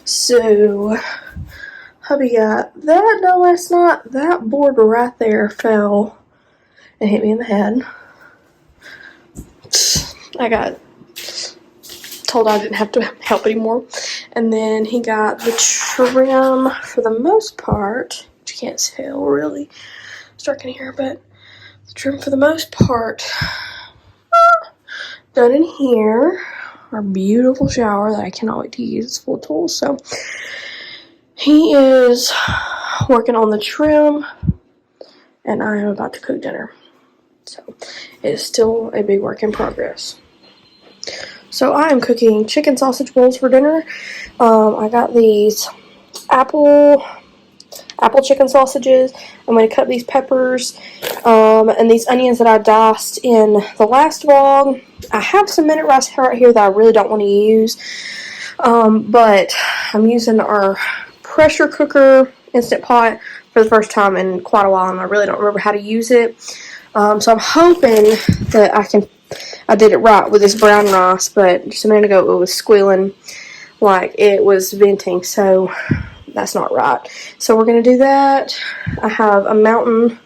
So, hubby got that done last night. That board right there fell and hit me in the head. I got told I didn't have to help anymore. And then he got the trim for the most part, which you can't tell really. It's dark in here, but the trim for the most part done in here. Our beautiful shower that I cannot wait to use. It's full of tools. So he is working on the trim, and I am about to cook dinner. So it is still a big work in progress. So I am cooking chicken sausage bowls for dinner. I got these apple chicken sausages. I'm going to cut these peppers and these onions that I diced in the last vlog. I have some minute rice right here that I really don't want to use, but I'm using our pressure cooker Instant Pot for the first time in quite a while, and I really don't remember how to use it. So I'm hoping that I did it right with this brown rice, but just a minute ago it was squealing like it was venting, so that's not right. So we're going to do that. I have a mountain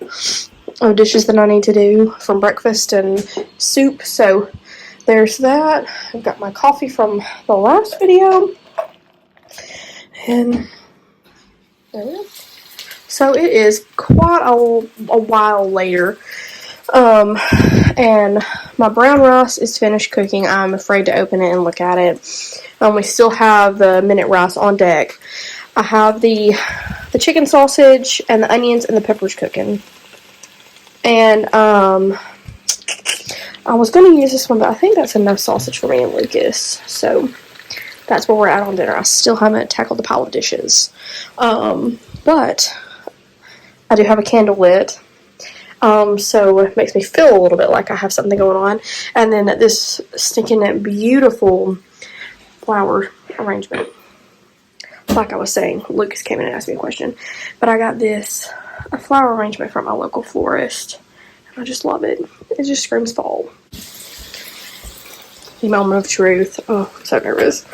of dishes that I need to do from breakfast and soup, so there's that. I've got my coffee from the last video, and there we go. So it is quite a while later, and my brown rice is finished cooking. I'm afraid to open it and look at it. We still have the minute rice on deck. I have the chicken sausage and the onions and the peppers cooking. And I was going to use this one, but I think that's enough sausage for me and Lucas. So that's where we're at on dinner. I still haven't tackled the pile of dishes. But I do have a candle lit. So it makes me feel a little bit like I have something going on. And then this stinking beautiful flower arrangement. Like I was saying, Lucas came in and asked me a question. But I got a flower arrangement from my local florist. And I just love it. It just screams fall. The moment of truth. Oh, I'm so nervous.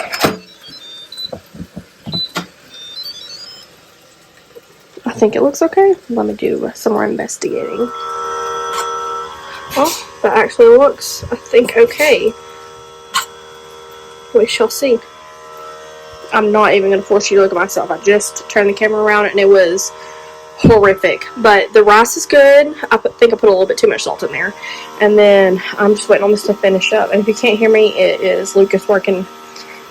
I think it looks okay. Let me do some more investigating. Well, that actually looks, I think, okay. We shall see. I'm not even going to force you to look at myself. I just turned the camera around and it was horrific. But the rice is good. I think I put a little bit too much salt in there. And then I'm just waiting on this to finish up. And if you can't hear me, it is Lucas working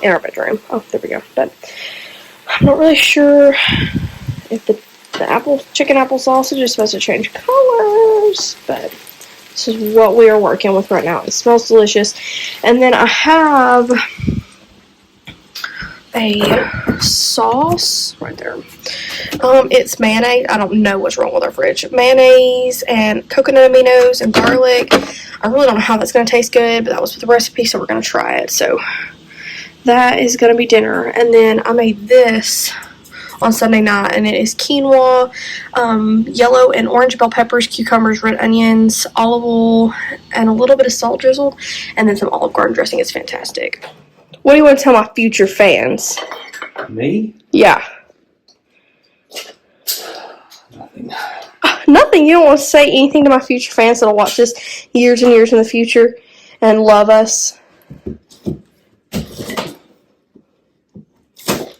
in our bedroom. Oh, there we go. But I'm not really sure if the chicken apple sausage is supposed to change colors. But this is what we are working with right now. It smells delicious. And then I have a sauce right there. It's mayonnaise. I don't know what's wrong with our fridge. Mayonnaise and coconut aminos and garlic. I really don't know how that's going to taste good, but that was with the recipe, so we're going to try it. So that is going to be dinner. And then I made this on Sunday night, and it is quinoa, yellow and orange bell peppers, cucumbers, red onions, olive oil, and a little bit of salt drizzled, and then some Olive Garden dressing. It's fantastic. What do you want to tell my future fans? Me? Yeah. Nothing. Nothing? You don't want to say anything to my future fans that'll watch this years and years in the future and love us?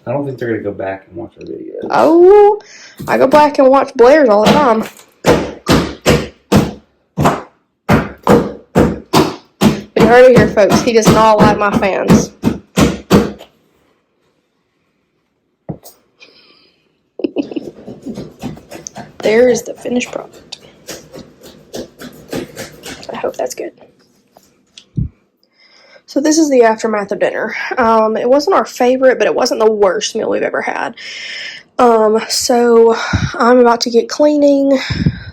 I don't think they're going to go back and watch our videos. Oh, I go back and watch Blair's all the time. But you heard it here, folks. He does not like my fans. There is the finished product. I hope that's good. So this is the aftermath of dinner. It wasn't our favorite, but it wasn't the worst meal we've ever had. So I'm about to get cleaning.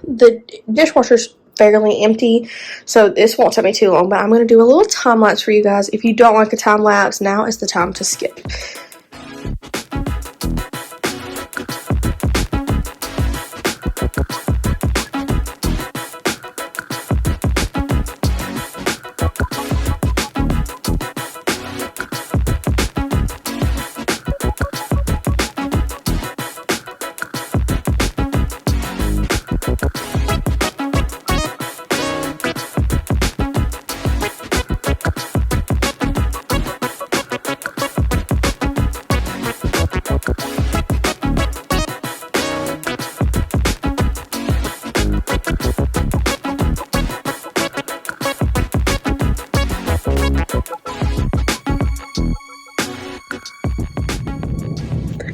The dishwasher's fairly empty, so this won't take me too long, but I'm going to do a little time lapse for you guys. If you don't like a time lapse, now is the time to skip.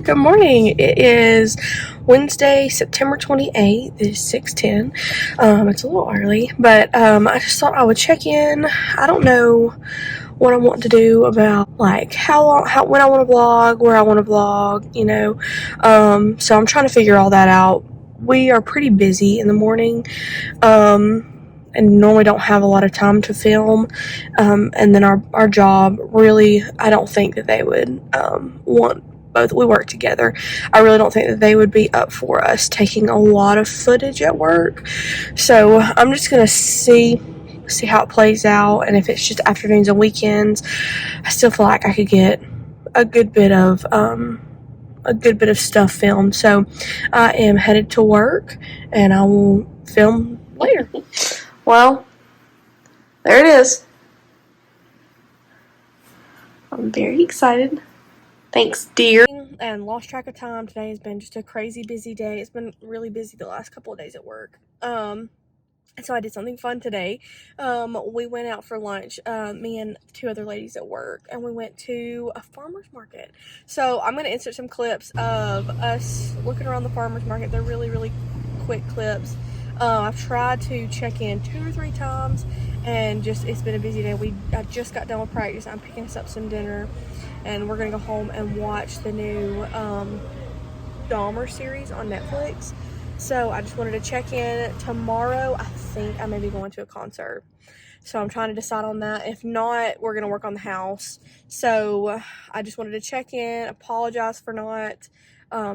Good morning. It is Wednesday, September 28th. It is 6:10. It's a little early, but I just thought I would check in. I don't know what I want to do about like when I want to vlog, where I want to vlog, So I'm trying to figure all that out. We are pretty busy in the morning. And normally don't have a lot of time to film. And then our job really, I don't think that they would want both. We work together. I really don't think that they would be up for us taking a lot of footage at work. So I'm just gonna see how it plays out, and if it's just afternoons and weekends, I still feel like I could get a good bit of stuff filmed. So I am headed to work, and I will film later. Well, there it is. I'm very excited. Thanks, dear. And lost track of time. Today has been just a crazy busy day. It's been really busy the last couple of days at work. So I did something fun today. We went out for lunch, me and two other ladies at work, and we went to a farmer's market. So I'm going to insert some clips of us looking around the farmer's market. They're really, really quick clips. I've tried to check in 2 or 3 times, and it's been a busy day. I just got done with practice. I'm picking us up some dinner, and we're going to go home and watch the new Dahmer series on Netflix. So I just wanted to check in. Tomorrow, I think I may be going to a concert. So I'm trying to decide on that. If not, we're going to work on the house. So I just wanted to check in, apologize for not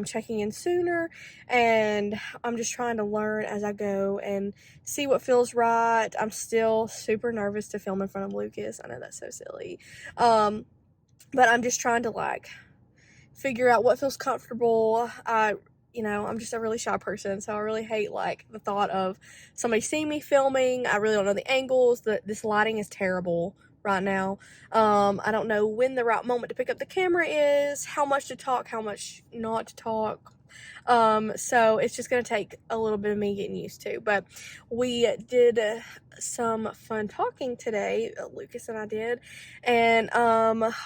checking in sooner. And I'm just trying to learn as I go and see what feels right. I'm still super nervous to film in front of Lucas. I know that's so silly. But I'm just trying to figure out what feels comfortable. I'm just a really shy person, so I really hate the thought of somebody seeing me filming. I really don't know the angles. This lighting is terrible right now. I don't know when the right moment to pick up the camera is, how much to talk, how much not to talk. So it's just gonna take a little bit of me getting used to. But we did some fun talking today, Lucas and I did, and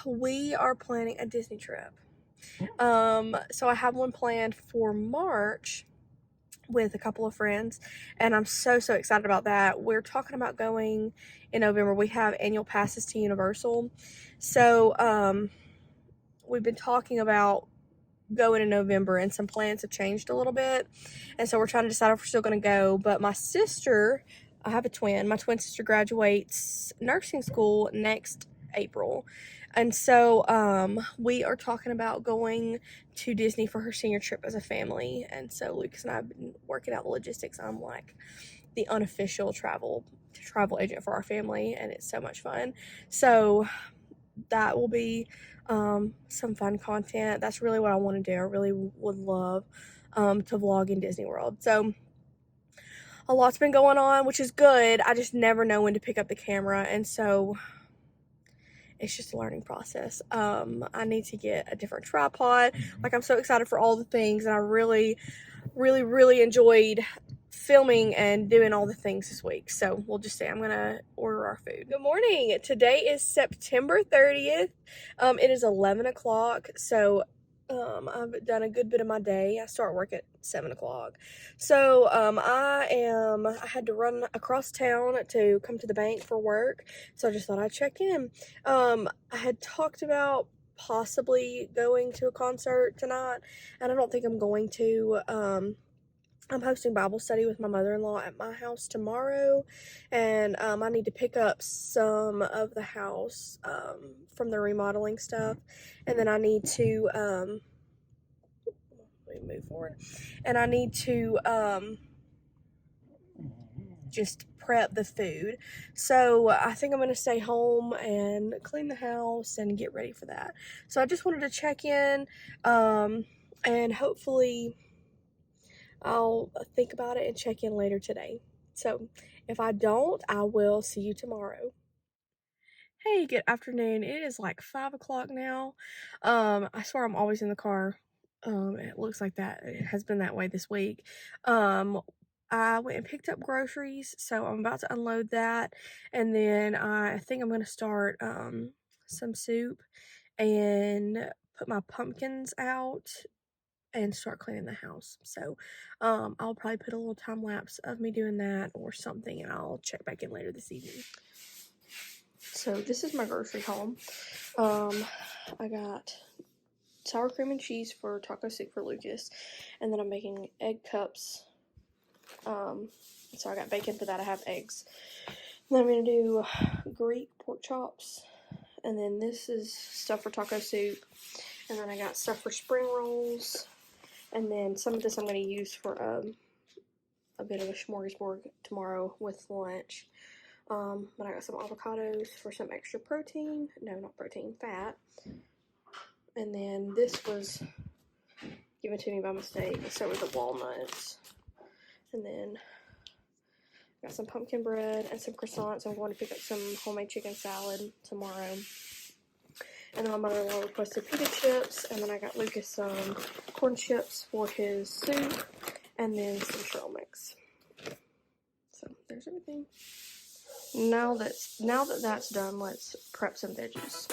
we are planning a Disney trip. So I have one planned for March with a couple of friends, and I'm so excited about that. We're talking about going in November. We have annual passes to Universal. So we've been talking about going in November, and some plans have changed a little bit. And so we're trying to decide if we're still going to go. But my sister, I have a twin. My twin sister graduates nursing school next April. And so we are talking about going to Disney for her senior trip as a family. And so Lucas and I have been working out the logistics. I'm the unofficial travel agent for our family, and it's so much fun. So that will be some fun content. That's really what I want to do. I really would love to vlog in Disney World. So a lot's been going on, which is good. I just never know when to pick up the camera, and so it's just a learning process. I need to get a different tripod. I'm so excited for all the things, and I really enjoyed filming and doing all the things this week. So we'll just say I'm gonna order our food. Good morning. Today is September 30th. It is 11 o'clock. So I've done a good bit of my day. I start work at 7 o'clock. So I had to run across town to come to the bank for work. So I just thought I'd check in. I had talked about possibly going to a concert tonight, and I don't think I'm going to. I'm hosting Bible study with my mother-in-law at my house tomorrow, and I need to pick up some of the house from the remodeling stuff, and then I need to let me move forward, and I need to just prep the food. So I think I'm going to stay home and clean the house and get ready for that. So I just wanted to check in, and hopefully I'll think about it and check in later today. So if I don't, I will see you tomorrow. Hey, good afternoon. It is 5 o'clock now. I swear I'm always in the car. It looks like that. It has been that way this week. I went and picked up groceries, so I'm about to unload that, and then I think I'm gonna start some soup and put my pumpkins out and start cleaning the house. So I'll probably put a little time lapse of me doing that or something, and I'll check back in later this evening. So this is my grocery haul. I got sour cream and cheese for taco soup for Lucas, and then I'm making egg cups. So I got bacon for that. I have eggs. And then I'm gonna do Greek pork chops, and then this is stuff for taco soup, and then I got stuff for spring rolls, and then some of this I'm gonna use for a bit of a smorgasbord tomorrow with lunch. But I got some avocados for some extra protein. No, not protein, fat. And then this was given to me by mistake. So were the walnuts. And then I got some pumpkin bread and some croissants. I'm going to pick up some homemade chicken salad tomorrow. And then my mother-in-law requested pita chips. And then I got Lucas some corn chips for his soup. And then some trail mix. So there's everything. Now that that's done, let's prep some veggies.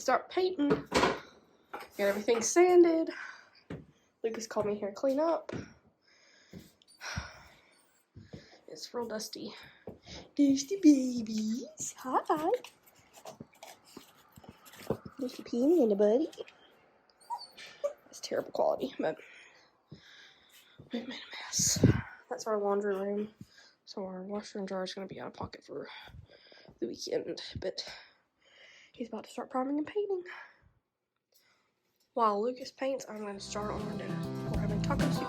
to start painting. Got everything sanded. Lucas called me here to clean up. It's real dusty. Dusty babies. Hi. Dusty peeing in the buddy. It's terrible quality, but we made a mess. That's our laundry room. So our washer and dryer is going to be out of pocket for the weekend, but he's about to start priming and painting. While Lucas paints, I'm going to start on our dinner. We're having taco soup.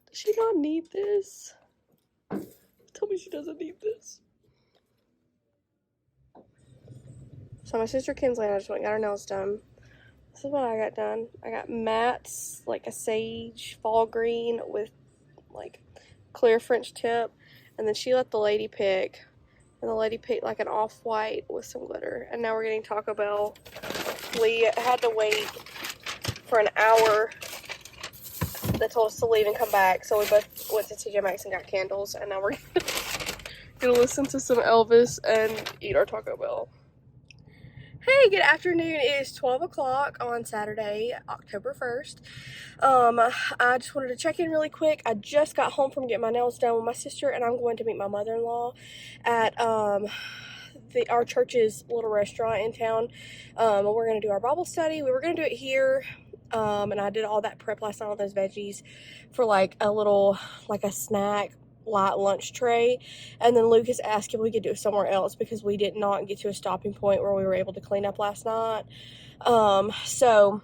Does she not need this? Tell me she doesn't need this. So my sister Kinsley and I just went and got her nails done. This is what I got done. I got mats, like a sage fall green with like clear French tip, and then she let the lady pick, and the lady picked like an off-white with some glitter. And now we're getting Taco Bell. We had to wait for an hour. They told us to leave and come back, so we both went to TJ Maxx and got candles, and now we're gonna listen to some Elvis and eat our Taco Bell. Hey, good afternoon. It is 12 o'clock on Saturday, October 1st. I just wanted to check in really quick. I just got home from getting my nails done with my sister, and I'm going to meet my mother-in-law at our church's little restaurant in town. We're going to do our Bible study. We were going to do it here, and I did all that prep last night on those veggies for like a snack light lunch tray, and then Lucas asked if we could do it somewhere else because we did not get to a stopping point where we were able to clean up last night. So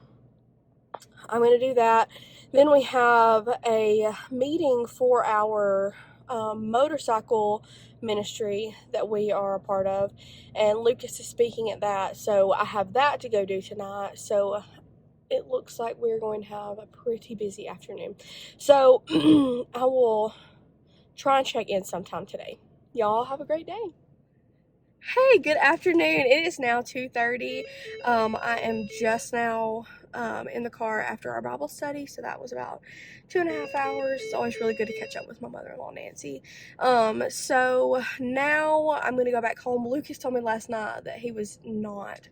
I'm going to do that. Then we have a meeting for our motorcycle ministry that we are a part of, and Lucas is speaking at that, so I have that to go do tonight. So it looks like we're going to have a pretty busy afternoon. So I will try and check in sometime today. Y'all have a great day. Hey, good afternoon. It is now 2:30. I am just now in the car after our Bible study, so that was about 2.5 hours. It's always really good to catch up with my mother-in-law, Nancy. So now I'm going to go back home. Lucas told me last night that he was not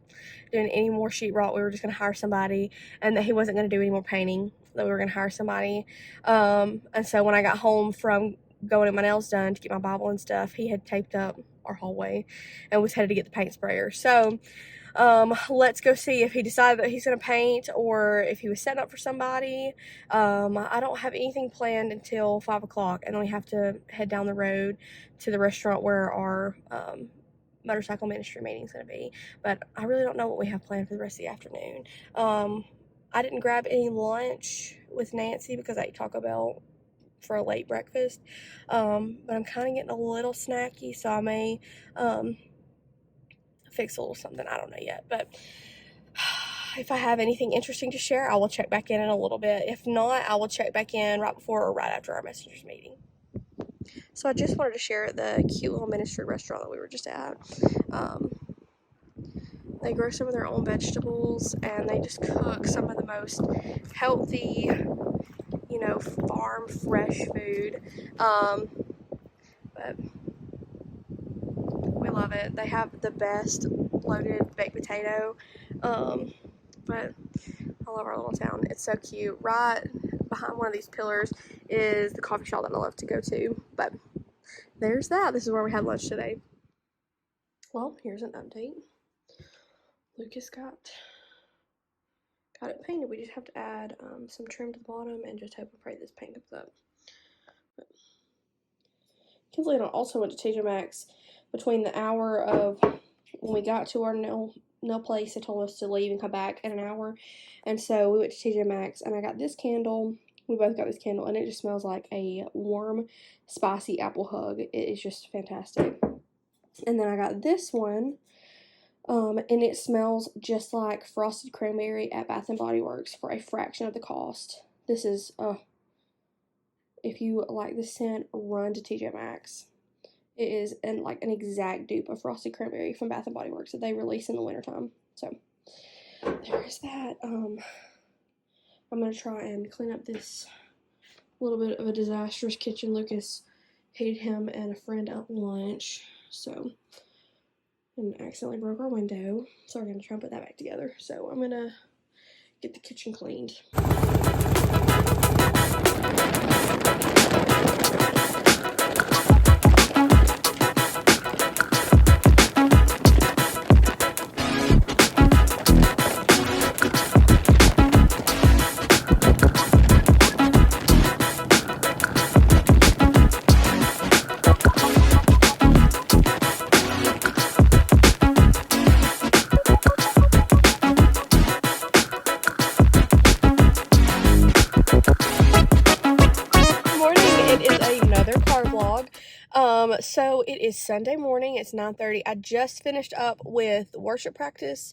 doing any more sheetrock. We were just going to hire somebody, and that he wasn't going to do any more painting, that we were going to hire somebody. And so when I got home from going to my nails done to get my Bible and stuff, he had taped up our hallway and was headed to get the paint sprayer. So let's go see if he decided that he's going to paint or if he was setting up for somebody. I don't have anything planned until 5 o'clock, and then we have to head down the road to the restaurant where our motorcycle ministry meeting is going to be. But I really don't know what we have planned for the rest of the afternoon. I didn't grab any lunch with Nancy because I ate Taco Bell for a late breakfast, but I'm kind of getting a little snacky, so I may fix a little something. I don't know yet, but if I have anything interesting to share, I will check back in a little bit. If not, I will check back in right before or right after our messengers meeting. So I just wanted to share the cute little ministry restaurant that we were just at. They grow some of their own vegetables, and they just cook some of the most healthy, farm fresh food. But we love it. They have the best loaded baked potato. But I love our little town. It's so cute. Right behind one of these pillars is the coffee shop that I love to go to. But there's that. This is where we had lunch today. Well, here's an update. Lucas got it painted. We just have to add some trim to the bottom and just hope and pray this paint comes up. But Kinsley and I also went to TJ Maxx between the hour of when we got to our nail place. They told us to leave and come back in an hour, and so we went to TJ Maxx, and I got this candle. We both got this candle, and it just smells like a warm, spicy apple hug. It is just fantastic. And then I got this one. And it smells just like frosted cranberry at Bath & Body Works for a fraction of the cost. This is, if you like this scent, run to TJ Maxx. It is an exact dupe of frosted cranberry from Bath & Body Works that they release in the wintertime. So, there is that. I'm going to try and clean up this little bit of a disastrous kitchen. Lucas hated him and a friend at lunch, so... and accidentally broke our window, so we're going to try and put that back together. So I'm going to get the kitchen cleaned. So it is Sunday morning. It's 9:30. I just finished up with worship practice.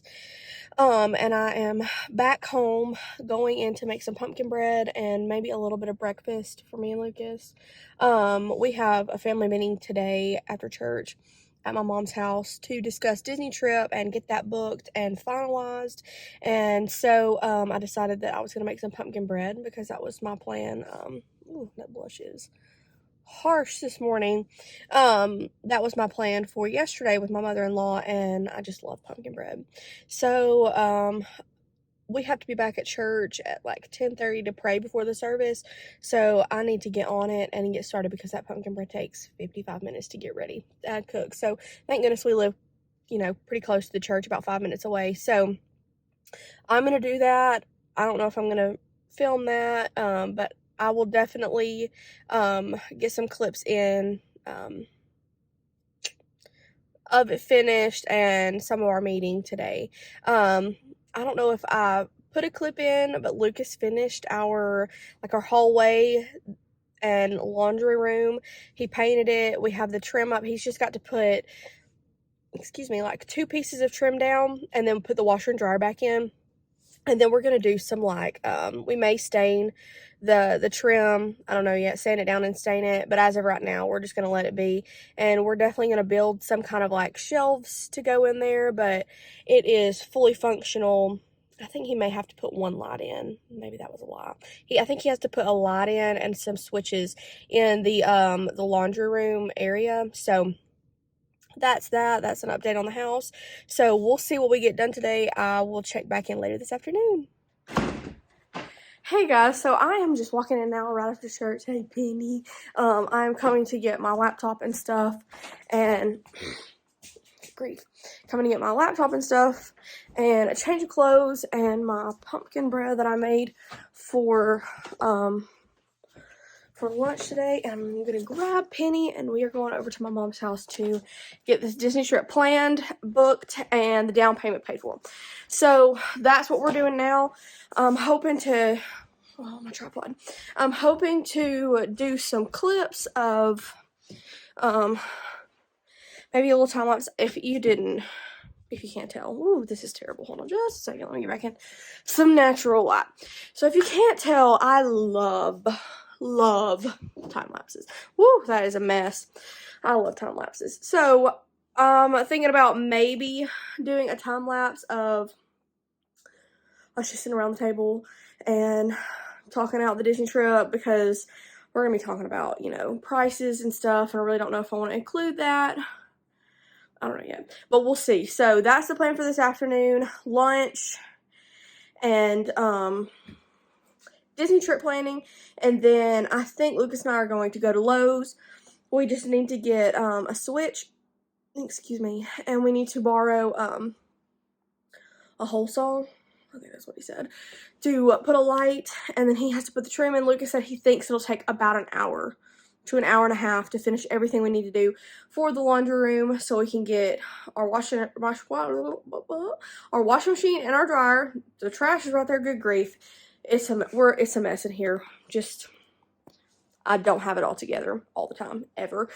And I am back home going in to make some pumpkin bread and maybe a little bit of breakfast for me and Lucas. We have a family meeting today after church at my mom's house to discuss Disney trip and get that booked and finalized. And so I decided that I was going to make some pumpkin bread because that was my plan. Ooh, that blush is harsh this morning. That was my plan for yesterday with my mother-in-law, and I just love pumpkin bread. So we have to be back at church at like 10:30 to pray before the service, so I need to get on it and get started because that pumpkin bread takes 55 minutes to get ready and cook. So thank goodness we live, pretty close to the church, about 5 minutes away. So I'm gonna do that. I don't know if I'm gonna film that, but I will definitely get some clips in of it finished and some of our meeting today. I don't know if I put a clip in, but Lucas finished our hallway and laundry room. He painted it. We have the trim up. He's just got to put, like 2 pieces of trim down and then put the washer and dryer back in. And then we're going to do some we may stain the trim. I don't know yet, sand it down and stain it. But as of right now, we're just going to let it be. And we're definitely going to build some kind of shelves to go in there. But it is fully functional. I think he may have to put one light in. Maybe that was a lie. I think he has to put a light in and some switches in the laundry room area. So that's that. That's an update on the house. So we'll see what we get done today. I will check back in later this afternoon. Hey guys, so I am just walking in now right after church. Hey Penny. I'm coming to get my laptop and stuff, and coming to get my laptop and stuff, and a change of clothes, and my pumpkin bread that I made for lunch today. And I'm gonna grab Penny, and we are going over to my mom's house to get this Disney trip planned, booked, and the down payment paid for. So that's what we're doing now. I'm hoping to, my tripod. I'm hoping to do some clips of maybe a little time lapse. If you can't tell, ooh, this is terrible. Hold on just a second. Let me get back in some natural light. So if you can't tell, I love time lapses. Woo, that is a mess. I love time lapses. So thinking about maybe doing a time lapse of us just sitting around the table and talking out the Disney trip, because we're gonna be talking about prices and stuff, and I really don't know if I want to include that. I don't know yet, but we'll see. So that's the plan for this afternoon. Lunch and Disney trip planning, and then I think Lucas and I are going to go to Lowe's. We just need to get a switch, and we need to borrow a hole saw. I think that's what he said, to put a light, and then he has to put the trim in. Lucas said he thinks it'll take about an hour to an hour and a half to finish everything we need to do for the laundry room, so we can get our washing machine and our dryer. The trash is right there. Good grief. It's a mess in here. I don't have it all together all the time, ever.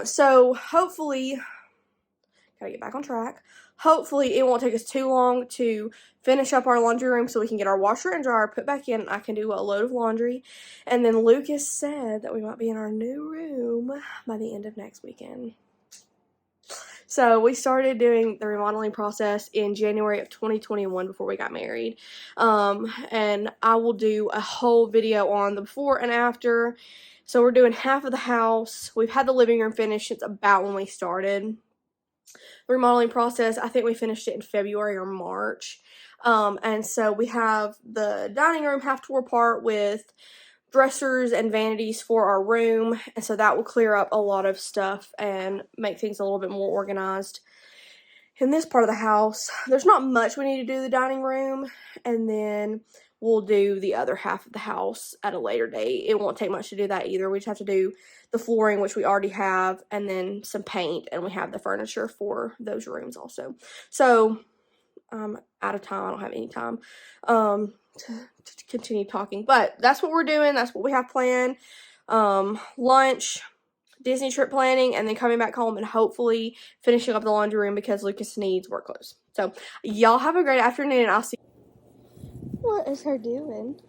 So hopefully, gotta get back on track. Hopefully it won't take us too long to finish up our laundry room so we can get our washer and dryer put back in. I can do a load of laundry. And then Lucas said that we might be in our new room by the end of next weekend. So we started doing the remodeling process in January of 2021 before we got married. And I will do a whole video on the before and after. So we're doing half of the house. We've had the living room finished since about when we started the remodeling process. I think we finished it in February or March. And so we have the dining room half tore apart with dressers and vanities for our room, and so that will clear up a lot of stuff and make things a little bit more organized. In this part of the house, there's not much we need to do the dining room, and then we'll do the other half of the house at a later date. It won't take much to do that either. We just have to do the flooring, which we already have, and then some paint, and we have the furniture for those rooms also. So I'm out of time. I don't have any time to continue talking, but that's what we're doing. That's what we have planned. Lunch, Disney trip planning, and then coming back home and hopefully finishing up the laundry room because Lucas needs work clothes. So y'all have a great afternoon, and I'll see. What is her doing?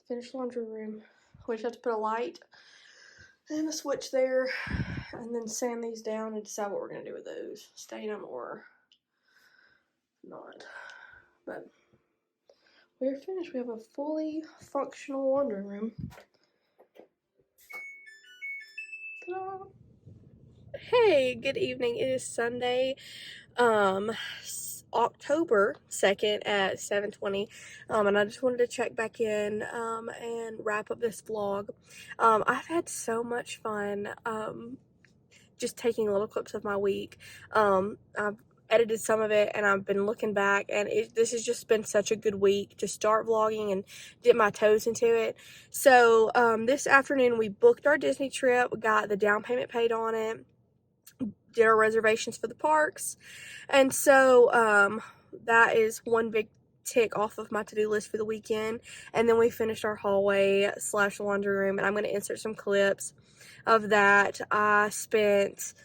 Finished laundry room. We just have to put a light and a switch there, and then sand these down and decide what we're gonna do with those. Stain them or not. But we're finished. We have a fully functional laundry room. Ta-da! Hey, good evening. It is Sunday, October 2nd at 7:20, and I just wanted to check back in and wrap up this vlog. I've had so much fun just taking little clips of my week. I've edited some of it, and I've been looking back, and this has just been such a good week to start vlogging and dip my toes into it. So this afternoon we booked our Disney trip, got the down payment paid on it, did our reservations for the parks, and so that is one big tick off of my to-do list for the weekend. And then we finished our hallway slash laundry room, and I'm going to insert some clips of that. I spent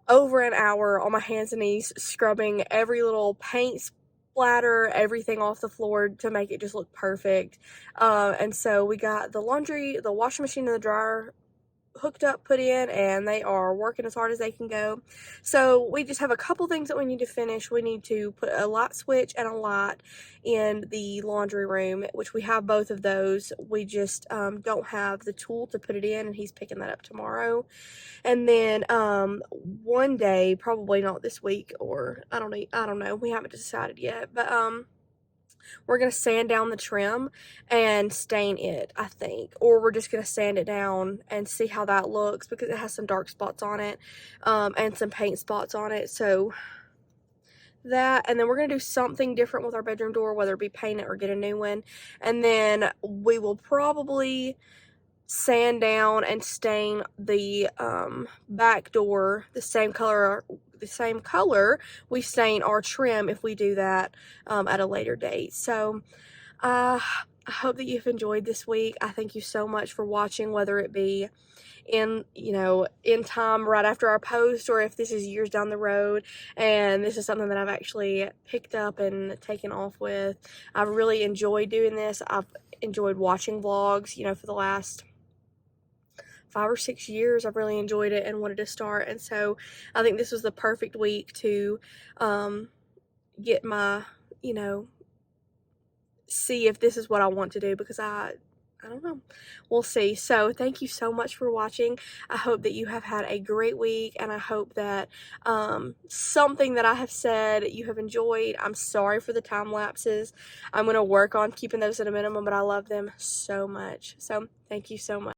over an hour on my hands and knees scrubbing every little paint splatter, everything off the floor to make it just look perfect. And so we got the washing machine and the dryer hooked up, put in, and they are working as hard as they can go. So we just have a couple things that we need to finish. We need to put a light switch and a light in the laundry room, which we have both of those. We just don't have the tool to put it in, and he's picking that up tomorrow. And then one day, probably not this week, or I don't know, we haven't decided yet, but we're going to sand down the trim and stain it, I think. Or we're just going to sand it down and see how that looks, because it has some dark spots on it and some paint spots on it. So that, and then we're going to do something different with our bedroom door, whether it be paint it or get a new one. And then we will probably sand down and stain the back door the same color we stain our trim if we do that at a later date. So I hope that you've enjoyed this week. I thank you so much for watching, whether it be in time right after our post, or if this is years down the road and this is something that I've actually picked up and taken off with. I've really enjoyed doing this. I've enjoyed watching vlogs, for the last 5 or 6 years. I've really enjoyed it and wanted to start, and so I think this was the perfect week to get my, see if this is what I want to do, because I don't know. We'll see. So thank you so much for watching. I hope that you have had a great week, and I hope that something that I have said you have enjoyed. I'm sorry for the time lapses. I'm going to work on keeping those at a minimum, but I love them so much. So thank you so much.